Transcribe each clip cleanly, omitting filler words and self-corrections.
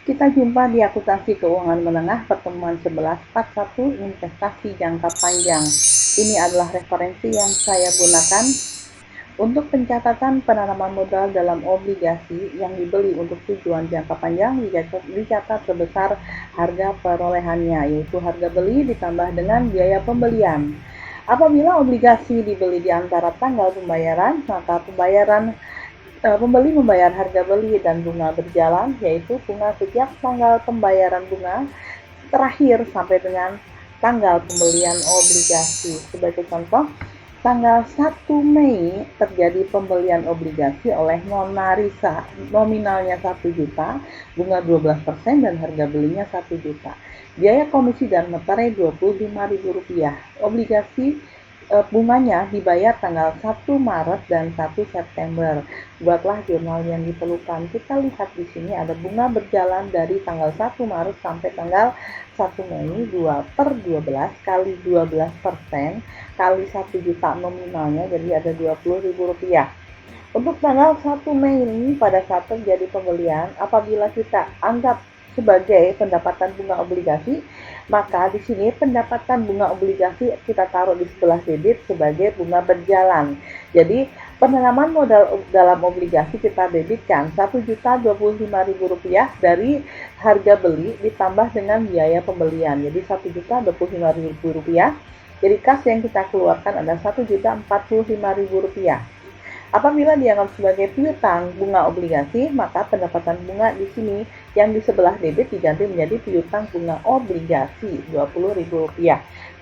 Kita jumpa di akuntansi keuangan menengah pertemuan 1141 investasi jangka panjang. Ini adalah referensi yang saya gunakan untuk pencatatan penanaman modal dalam obligasi yang dibeli untuk tujuan jangka panjang dicatat sebesar harga perolehannya, yaitu harga beli ditambah dengan biaya pembelian. Apabila obligasi dibeli di antara tanggal pembayaran, maka pembeli membayar harga beli dan bunga berjalan, yaitu bunga setiap tanggal pembayaran bunga terakhir sampai dengan tanggal pembelian obligasi. Sebagai contoh, tanggal 1 Mei terjadi pembelian obligasi oleh Nona Risa, nominalnya 1 juta, bunga 12% dan harga belinya 1 juta. Biaya komisi dan materai Rp25.000. Obligasi bunganya dibayar tanggal 1 Maret dan 1 September. Buatlah jurnal yang diperlukan. Kita lihat di sini ada bunga berjalan dari tanggal 1 Maret sampai tanggal 1 Mei 2/12 kali 12% kali 1 juta nominalnya, jadi ada Rp20.000. Untuk tanggal 1 Mei ini pada saat terjadi pembelian, apabila kita anggap sebagai pendapatan bunga obligasi, maka di sini pendapatan bunga obligasi kita taruh di sebelah debit sebagai bunga berjalan. Jadi penanaman modal dalam obligasi kita debitkan Rp1.025.000 dari harga beli ditambah dengan biaya pembelian. Jadi Rp1.025.000. Jadi kas yang kita keluarkan adalah Rp1.045.000. Apabila dianggap sebagai piutang bunga obligasi, maka pendapatan bunga di sini yang di sebelah debit diganti menjadi piutang bunga obligasi Rp20.000.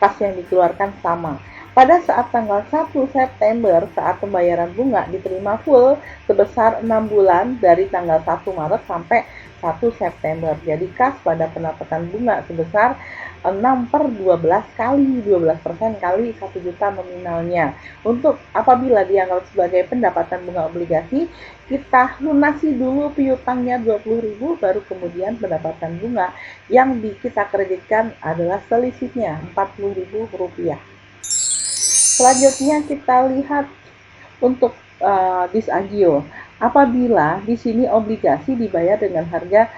Kas yang dikeluarkan sama. Pada saat tanggal 1 September, saat pembayaran bunga diterima full sebesar 6 bulan dari tanggal 1 Maret sampai 1 September. Jadi kas pada pendapatan bunga sebesar 6/12 kali 12% kali 1 juta nominalnya. Untuk apabila dianggap sebagai pendapatan bunga obligasi, kita lunasi dulu piutangnya 20.000, baru kemudian pendapatan bunga yang kita kreditkan adalah selisihnya Rp40.000. Selanjutnya kita lihat untuk disagio. Apabila di sini obligasi dibayar dengan harga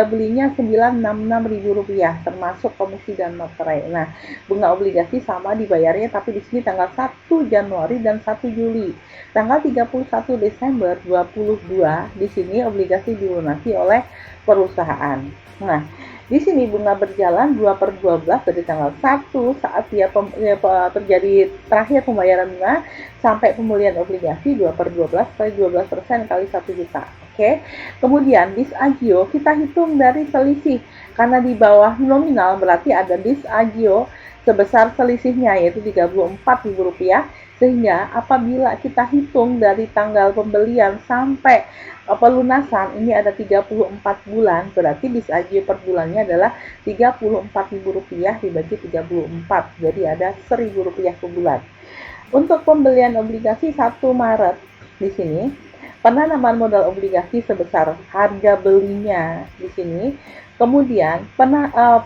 belinya Rp966.000 termasuk komisi dan materai. Nah, bunga obligasi sama dibayarnya, tapi di sini tanggal 1 Januari dan 1 Juli. Tanggal 31 Desember 2022 di sini obligasi dilunasi oleh perusahaan. Nah, di sini bunga berjalan 2/12 dari tanggal 1 saat terjadi terakhir pembayaran bunga sampai pembelian obligasi 2/12 kali 12% kali 1 juta. Oke. Kemudian disagio kita hitung dari selisih. Karena di bawah nominal berarti ada disagio sebesar selisihnya, yaitu Rp34.000. Sehingga apabila kita hitung dari tanggal pembelian sampai pelunasan, ini ada 34 bulan, berarti disagio per bulannya adalah Rp34.000 dibagi 34, jadi ada Rp1.000 per bulan. Untuk pembelian obligasi 1 Maret di sini, penanaman modal obligasi sebesar harga belinya di sini. Kemudian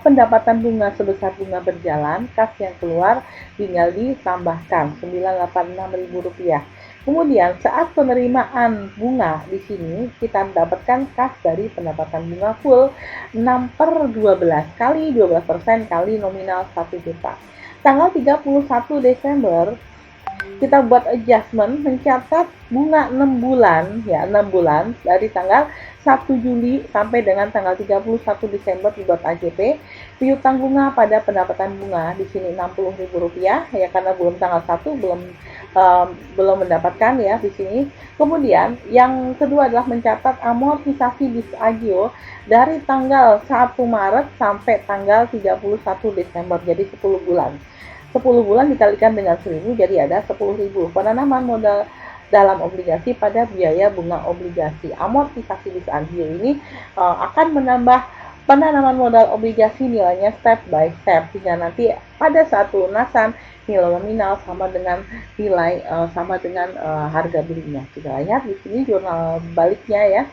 pendapatan bunga sebesar bunga berjalan, kas yang keluar tinggal ditambahkan Rp986.000. Kemudian saat penerimaan bunga di sini kita mendapatkan kas dari pendapatan bunga full 6/12 kali 12% kali nominal 1 juta. Tanggal 31 Desember kita buat adjustment mencatat bunga 6 bulan, ya 6 bulan dari tanggal 1 Juli sampai dengan tanggal 31 Desember dibuat AJP. Piutang bunga pada pendapatan bunga di sini Rp60.000 ya, karena belum tanggal 1 belum mendapatkan ya di sini. Kemudian yang kedua adalah mencatat amortisasi disagio dari tanggal 1 Maret sampai tanggal 31 Desember, jadi 10 bulan. 10 bulan dikalikan dengan 1.000, jadi ada 10.000. Penanaman modal dalam obligasi pada biaya bunga obligasi. Amortisasi disagio ini akan menambah penanaman modal obligasi nilainya step by step, hingga nanti pada saat pelunasan nilai nominal sama dengan harga belinya. Kita lihat di sini jurnal baliknya ya.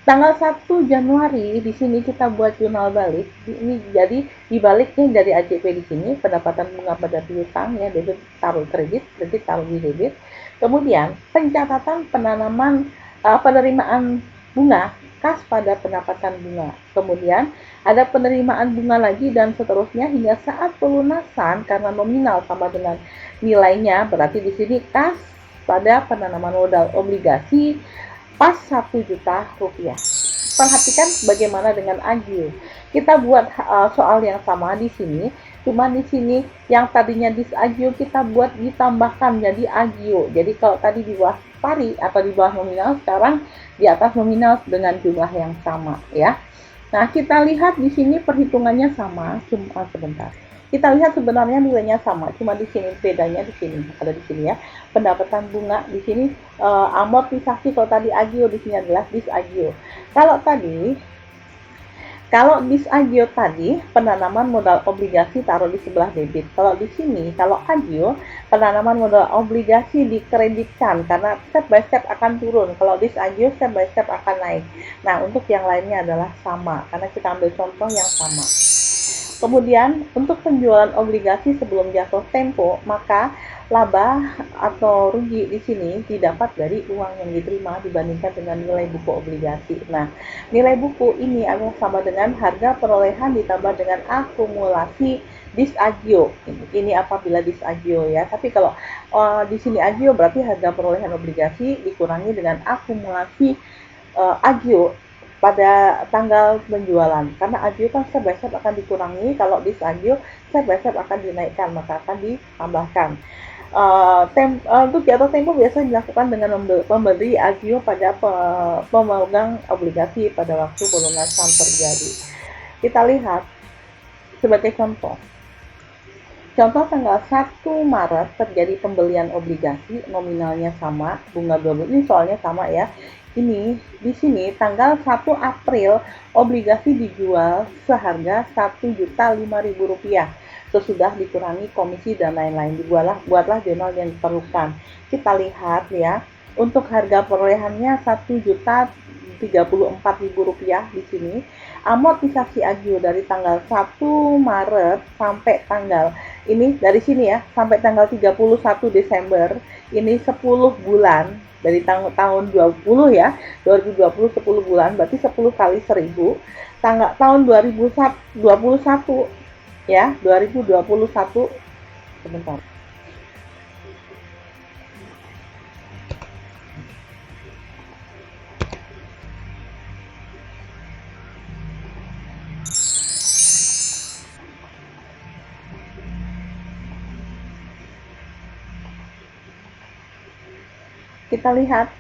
Tanggal 1 Januari di sini kita buat jurnal balik. Ini jadi dibaliknya dari AJP di sini pendapatan bunga pada piutang ya, debit taruh kredit taruh di debit. Kemudian pencatatan penerimaan bunga kas pada pendapatan bunga. Kemudian ada penerimaan bunga lagi dan seterusnya hingga saat pelunasan karena nominal sama dengan nilainya, berarti di sini kas pada penanaman modal obligasi pas 1 juta rupiah. Perhatikan bagaimana dengan agio. Kita buat soal yang sama di sini, cuma di sini yang tadinya disagio kita buat ditambahkan jadi agio. Jadi kalau tadi di bawah pari atau di bawah nominal, sekarang di atas nominal dengan jumlah yang sama ya. Nah, kita lihat di sini perhitungannya sama, cuma sebentar. Kita lihat sebenarnya nilainya sama, cuma di sini bedanya di sini ada di sini ya. Pendapatan bunga di sini amortisasi, kalau tadi agio di sini adalah disagio. Kalau disagio tadi penanaman modal obligasi taruh di sebelah debit. Kalau di sini kalau agio penanaman modal obligasi dikreditkan karena step by step akan turun. Kalau disagio step by step akan naik. Nah, untuk yang lainnya adalah sama karena kita ambil contoh yang sama. Kemudian untuk penjualan obligasi sebelum jatuh tempo, maka laba atau rugi di sini didapat dari uang yang diterima dibandingkan dengan nilai buku obligasi. Nah, nilai buku ini adalah sama dengan harga perolehan ditambah dengan akumulasi disagio. Ini apabila disagio ya. Tapi kalau di sini agio berarti harga perolehan obligasi dikurangi dengan akumulasi agio pada tanggal penjualan, karena agio kan step by step akan dikurangi, kalau disagio step by step akan dinaikkan, maka akan ditambahkan. Untuk jatuh tempo biasa dilakukan dengan memberi agio pada pemegang obligasi pada waktu pelunasan terjadi. Kita lihat sebagai contoh. Contoh tanggal 1 Maret terjadi pembelian obligasi, nominalnya sama, bunga 12, ini soalnya sama ya. Ini di sini tanggal 1 April obligasi dijual seharga Rp1.005.000 sesudah dikurangi komisi dan lain-lain. Buatlah jurnal yang diperlukan. Kita lihat ya, untuk harga perolehannya Rp1.034.000 di sini. Amortisasi agio dari tanggal 1 Maret sampai tanggal ini dari sini ya, sampai tanggal 31 Desember ini 10 bulan dari tahun 20 ya, 2020 10 bulan, berarti 10 kali 1000. Tahun 2021 ya, 2021 sebentar. Kita lihat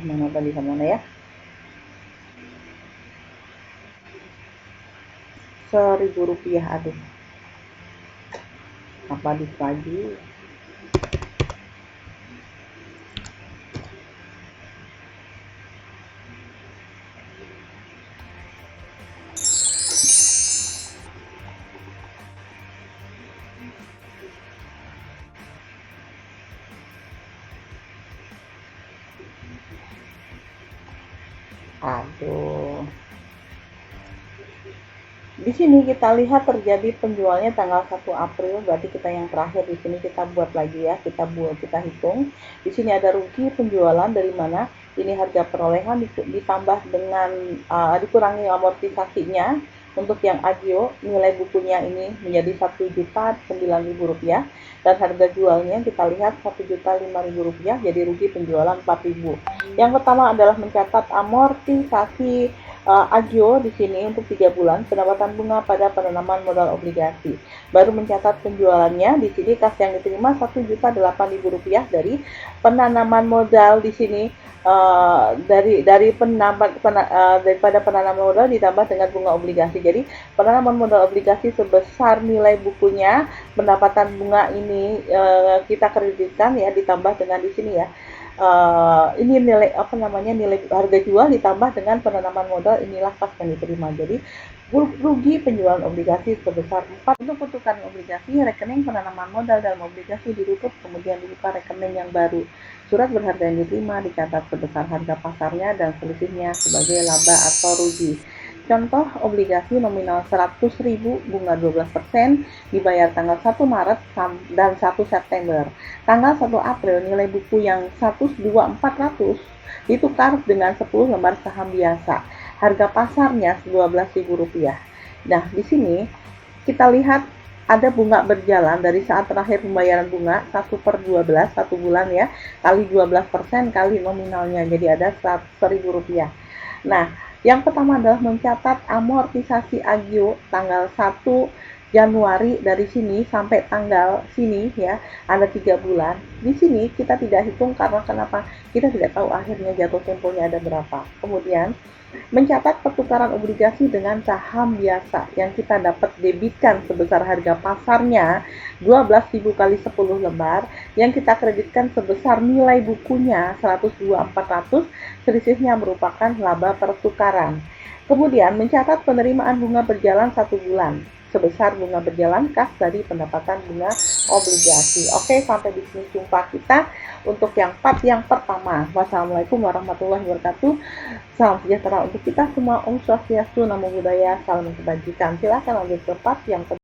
mana tadi mana ya, Rp1.000. Aduh, apa lagi. Aduh. Di sini kita lihat terjadi penjualnya tanggal 1 April, berarti kita yang terakhir di sini kita buat lagi ya, kita hitung. Di sini ada rugi penjualan dari mana? Ini harga perolehan ditambah dengan dikurangi amortisasinya. Untuk yang agio nilai bukunya ini menjadi Rp1.009.000 dan harga jualnya kita lihat Rp1.005.000, jadi rugi penjualan Rp4.000. Yang pertama adalah mencatat amortisasi agio di sini untuk 3 bulan, pendapatan bunga pada penanaman modal obligasi. Baru mencatat penjualannya di sini kas yang diterima Rp1.008.000 dari penanaman modal di sini daripada penanaman modal ditambah dengan bunga obligasi. Jadi penanaman modal obligasi sebesar nilai bukunya, pendapatan bunga ini kita kreditkan ya, ditambah dengan di sini ya. Ini nilai nilai harga jual ditambah dengan penanaman modal, inilah kas yang diterima. Jadi rugi penjualan obligasi sebesar 4. Untuk pertukaran obligasi, rekening penanaman modal dalam obligasi ditutup, kemudian dibuka rekening yang baru. Surat berharga yang diterima dicatat sebesar harga pasarnya dan selisihnya sebagai laba atau rugi. Contoh obligasi nominal 100.000 bunga 12% dibayar tanggal 1 Maret dan 1 September. Tanggal 1 April nilai buku yang 102.400 ditukar dengan 10 lembar saham biasa. Harga pasarnya Rp12.000. Nah, di sini kita lihat ada bunga berjalan dari saat terakhir pembayaran bunga 1/12, 1 bulan ya, kali 12% kali nominalnya, jadi ada Rp100.000. Nah, yang pertama adalah mencatat amortisasi agio tanggal 1 Januari dari sini sampai tanggal sini ya, ada 3 bulan. Di sini kita tidak hitung karena kenapa? Kita tidak tahu akhirnya jatuh temponya ada berapa. Kemudian mencatat pertukaran obligasi dengan saham biasa yang kita dapat debitkan sebesar harga pasarnya 12.000 kali 10 lembar, yang kita kreditkan sebesar nilai bukunya 102.400, selisihnya merupakan laba pertukaran. Kemudian mencatat penerimaan bunga berjalan 1 bulan sebesar bunga berjalan kas dari pendapatan bunga obligasi. Oke, sampai di sini jumpa kita untuk yang part yang pertama. Wassalamualaikum warahmatullahi wabarakatuh. Salam sejahtera untuk kita semua. Om Swastiastu, Namo Buddhaya, salam kebajikan. Silakan lanjut ke part yang kedua.